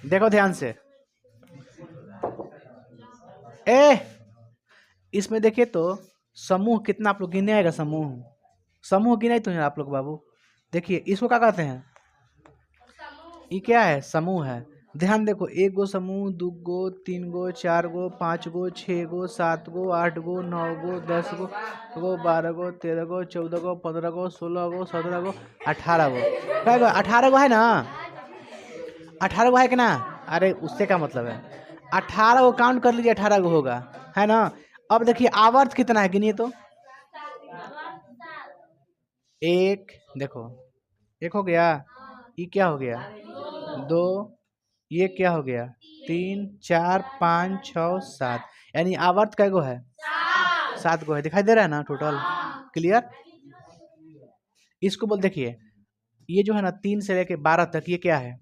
देखो ध्यान से। ए इसमें देखिए तो समूह कितना आप लोग गिने आएगा। समूह गिने तो हैं आप लोग बाबू। देखिए इसको क्या कहते हैं, ये क्या है, समूह है। ध्यान देखो, एक गो समूह, दो गो, तीन गो, चार गो, पाँच गो, छः गो, सात गो, आठ गो, नौ गो, 10 गो, 12 गो, 13 गो, 14 गो, 15 गो, 16 गो, 17 गो, 18 गो। क्या गो, 18 गो है ना, 18 गो है कि ना। अरे उससे क्या मतलब है, 18 गो काउंट कर लीजिए, 18 गो होगा, है ना। अब देखिए आवर्त कितना है, गिनिए तो। एक, देखो एक हो गया, ये क्या हो गया, दो, ये क्या हो गया, 3, 4, 5, 6, 7। यानी आवर्त कै गो है, 7 गो है। दिखाई दे रहा है ना टोटल, क्लियर। इसको बोल, देखिए ये जो है ना 3 से लेके 12 तक, ये क्या है,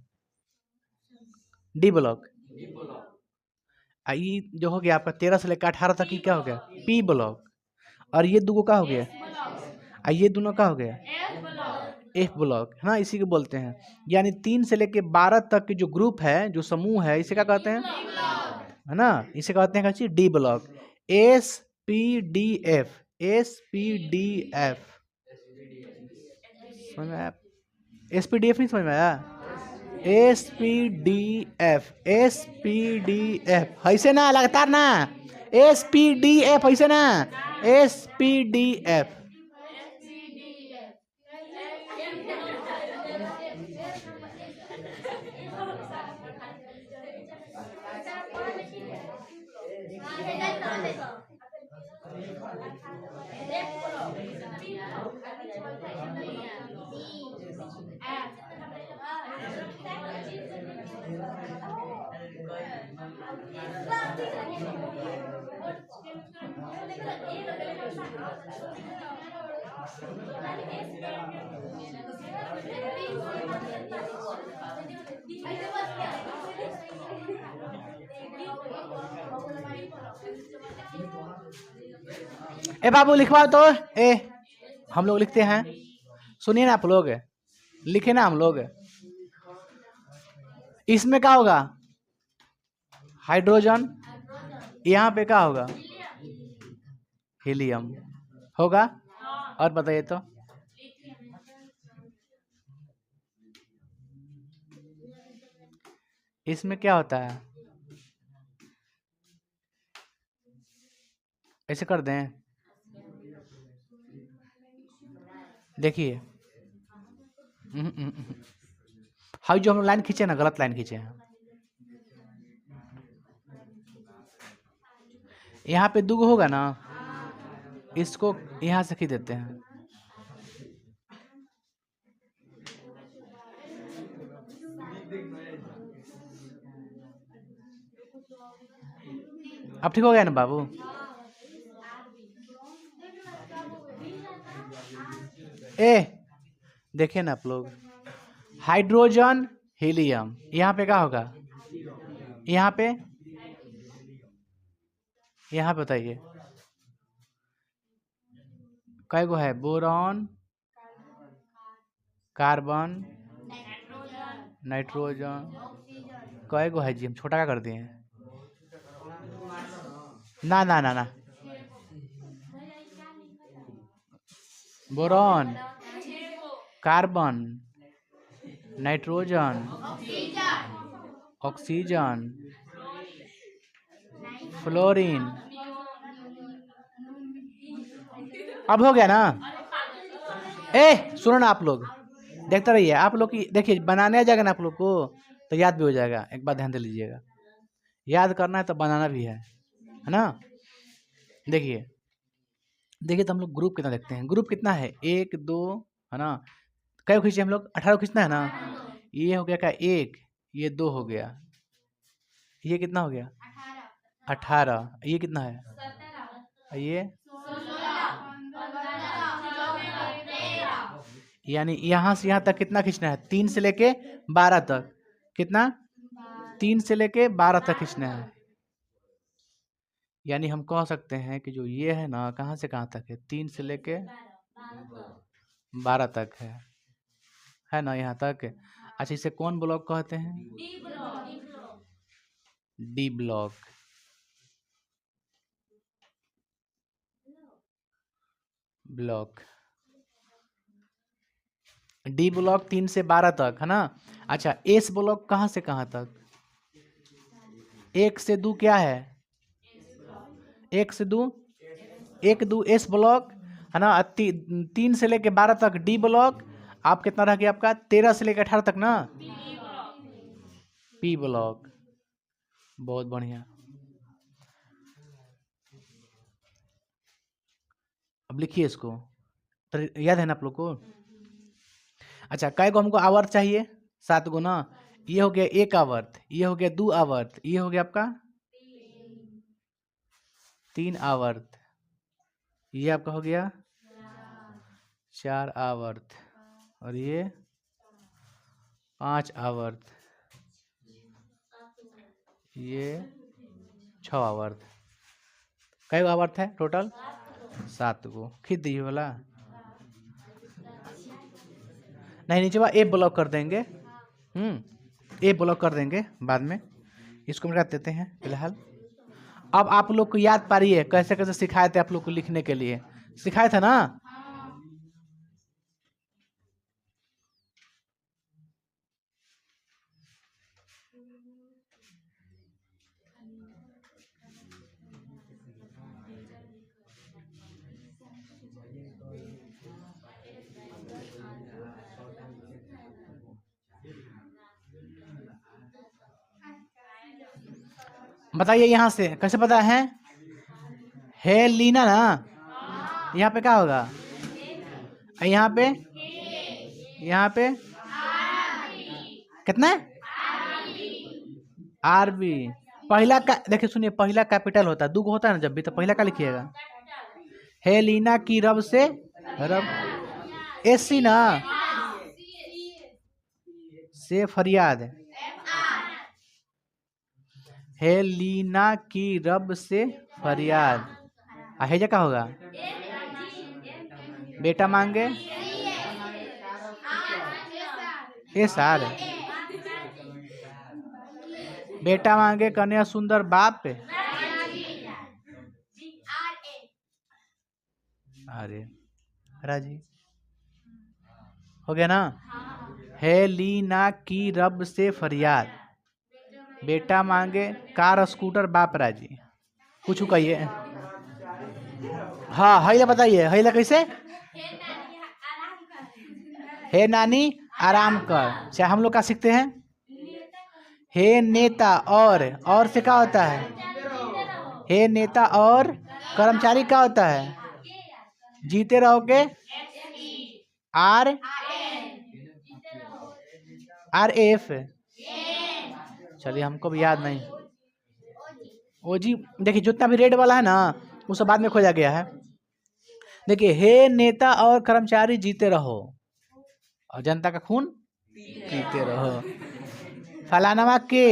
डी ब्लॉक। ये जो हो गया आपका 13 से लेकर 18 तक, ये क्या हो गया, पी ब्लॉक। और ये दो का हो गया, ये दोनों का हो गया, एफ ब्लॉक, हाँ इसी को बोलते हैं। यानी 3 से लेके 12 तक की जो ग्रुप है, जो समूह है, इसे क्या कहते हैं, है ना, इसे कहते हैं क्या, D block. S P D F, S P D F, समझ में आया। एस पी डी एफ नहीं समझ में आया, S P D F, S P D F ऐसे ना लगातार ना, एस पी डी एफ ऐसे ना, एस पी डी एफ। ए बाबू लिखवाओ तो, ए हम लोग लिखते हैं, सुनिए ना आप लोग, लिखे ना हम लोग। इसमें क्या होगा, हाइड्रोजन, यहाँ पे क्या होगा, हीलियम होगा। और बताइए तो, इसमें क्या होता है, ऐसे कर दें, देखिए हाई जो हम लाइन खींचे ना, गलत लाइन खींचे हैं। यहाँ पे दुगो होगा ना, इसको यहाँ से खींच देते हैं। अब ठीक हो गया ना बाबू। ए देखिए ना आप लोग, हाइड्रोजन हीलियम, यहाँ पे क्या होगा, यहाँ पे बताइए कै गो है, बोरॉन, कार्बन, नाइट्रोजन, कै गो है जी, हम छोटा क्या कर दिए हैं, ना ना ना ना, boron, carbon, nitrogen, oxygen, fluorine. अब हो गया ना। ए सुनो ना आप लोग, देखते रहिए आप लोग की, देखिए बनाने आ जाएगा ना आप लोग को, तो याद भी हो जाएगा। एक बात ध्यान दे लीजिएगा, याद करना है तो बनाना भी है ना। देखिए देखिए तो हम लोग ग्रुप कितना देखते हैं, ग्रुप कितना है, 1 2, है ना। कै खींचे हम लोग, 18 खींचना है ना। ये हो गया क्या, 1, ये 2 हो गया, ये कितना हो गया, 18, ये कितना है, ये यानी यहाँ से यहाँ तक कितना खींचना है, 3 से लेके 12 तक, कितना, 3 से लेके 12 तक खींचना है। यानी हम कह सकते हैं कि जो ये है ना, कहाँ से कहाँ तक है, 3 से लेके 12 तक है ना, यहाँ तक। अच्छा इसे कौन ब्लॉक कहते हैं, D block, block D block 3 से 12 तक है ना। अच्छा, एस ब्लॉक कहाँ से कहाँ तक? 1 से 2 क्या है? 1 से 2 1 2 एस ब्लॉक है ना। 3 से लेके 12 तक डी ब्लॉक। आप कितना रह गया आपका? 13 से लेकर 18 तक ना पी ब्लॉक। बहुत बढ़िया। अब लिखिए इसको, तो याद है ना आप लोग को? अच्छा, कै गो हमको आवर्त चाहिए? 7 गो ना। ये हो गया 1 आवर्त, ये हो गया 2 आवर्त, ये हो गया आपका 3 आवर्त, ये आपका हो गया 4 आवर्त, और ये 5 आवर्त, ये 6 आवर्त। कै गो आवर्त है टोटल? 7 गो। खींच दीजिए वाला। नहीं, नीचे ए ब्लॉक कर देंगे। ए ब्लॉक कर देंगे बाद में, इसको मिटा देते हैं फिलहाल। अब आप लोग को याद पारिए कैसे कैसे सिखाए थे आप लोग को लिखने के लिए, सिखाए थे ना? बताइए यहाँ से कैसे पता है लीना ना। यहाँ पे क्या होगा? यहाँ पे, यहाँ पे कितना? आरबी। पहला का देखिए, सुनिए, पहला कैपिटल होता है, 2 होता है ना जब भी, तो पहला क्या लिखिएगा? हेलीना की रब से, रब एसी ना, से फरियाद। हेलीना की रब से फरियाद। हेजा क्या होगा? बेटा मांगे ए सार, बेटा मांगे कन्या सुंदर बाप। अरे राजी हो गया ना। हेलीना की रब से फरियाद, बेटा मांगे कार स्कूटर बाप राजी। कुछ कहिए। हाँ, हैला बताइए, हैला कैसे? हे नानी आराम कर। चाहे हम लोग क्या सीखते हैं? हे नेता, और से क्या होता है? हे नेता और कर्मचारी क्या होता है? जीते रहोगे, आर आर एफ। चलिए, हमको भी याद नहीं। ओ जी, देखिए जितना भी रेड वाला है ना, वो सब बाद में खोजा गया है। देखिए, हे नेता और कर्मचारी जीते रहो, और जनता का खून पीते रहो। फलाना के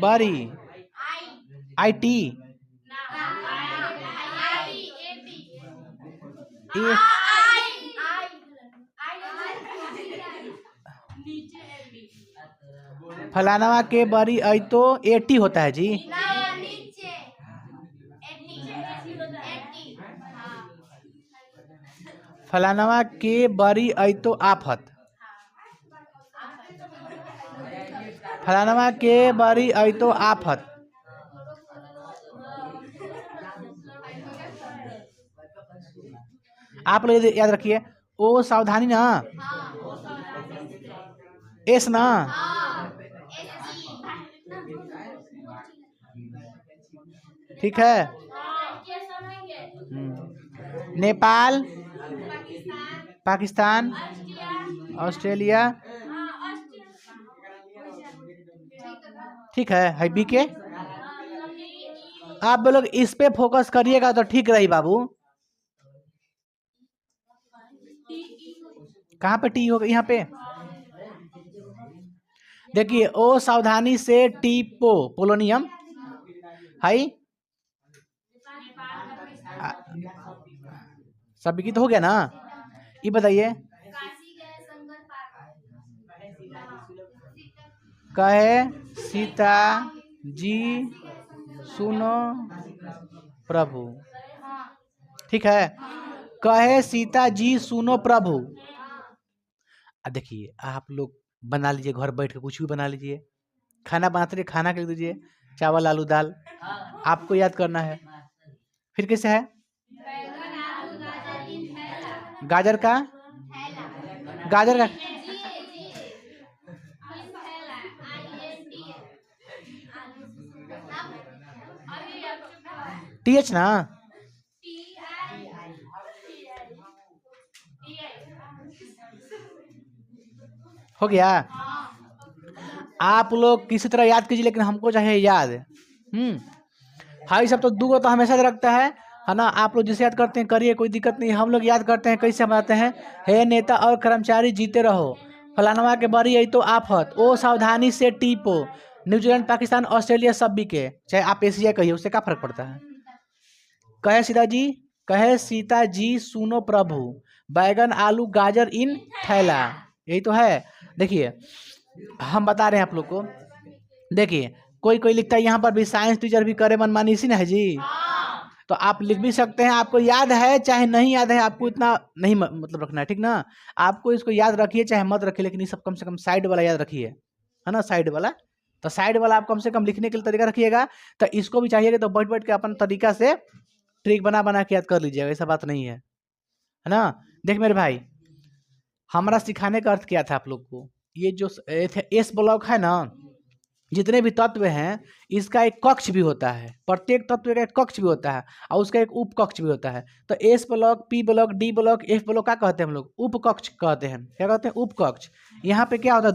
बड़ी आईटी फलाना के बड़ी आई तो 80 होता है जी। फलाना के बड़ी आई तो आफत, फलाना के बड़ी आई तो आफत। आप लोग याद रखिए, ओ सावधानी ना, एस ना। ठीक है। नेपाल, पाकिस्तान, ऑस्ट्रेलिया। ठीक है बी के। आप लोग इस पे फोकस करिएगा तो ठीक रही बाबू। कहाँ पे टी होगा? यहाँ पे देखिए, ओ सावधानी से टीपो पोलोनियम हाई। सब की तो हो गया ना। ये बताइए, कहे सीता जी सुनो प्रभु। ठीक है, कहे सीता जी सुनो प्रभु। देखिए आप लोग बना लीजिए, घर बैठ के कुछ भी बना लीजिए, खाना बनाते रहिए, खाना कर दीजिए, चावल आलू दाल, आपको याद करना है। फिर कैसे है? गाजर का TH ना, हो गया। आप लोग किसी तरह याद कीजिए, लेकिन हमको चाहिए याद। हाई सब तो दूगो तो हमेशा रखता है ना। आप लोग जिसे याद करते हैं करिए, कोई दिक्कत नहीं। हम लोग याद करते हैं कैसे बनाते हैं। हे नेता और कर्मचारी जीते रहो, फलानवा के बड़ी यही तो आफत, ओ सावधानी से टीपो, न्यूजीलैंड पाकिस्तान ऑस्ट्रेलिया सब भी के, चाहे आप एशिया कहिए, उससे क्या फर्क पड़ता है। कहे सीता जी सुनो प्रभु, बैगन आलू गाजर इन थैला, यही तो है। देखिए हम बता रहे हैं आप लोग को। देखिए कोई कोई लिखता है यहाँ पर भी साइंस टीचर भी करे मनमानी, इसी ना है जी। तो आप लिख भी सकते हैं, आपको याद है चाहे नहीं याद है, आपको इतना नहीं मतलब रखना है, ठीक ना। आपको इसको याद रखिए चाहे मत रखिए, लेकिन ये सब कम से कम साइड वाला याद रखिए, है ना, साइड वाला। तो साइड वाला आप कम से कम लिखने के लिए तरीका रखिएगा। तो इसको भी चाहिए तो बैठ बैठ के अपन तरीका से ट्रिक बना बना के याद कर लीजिएगा, ऐसा बात नहीं है ना। देख मेरे भाई, हमारा सिखाने का अर्थ क्या था आप लोग को, ये जो एस ब्लॉक है ना, जितने भी तत्व हैं इसका एक कक्ष भी होता है, प्रत्येक तत्व का एक कक्ष भी होता है और उसका एक उप कक्ष भी होता है। तो S block, P block, D block, F block क्या कहते हैं हम लोग? उप कक्ष कहते हैं। क्या कहते हैं? उप कक्ष। यहाँ पे क्या होता है?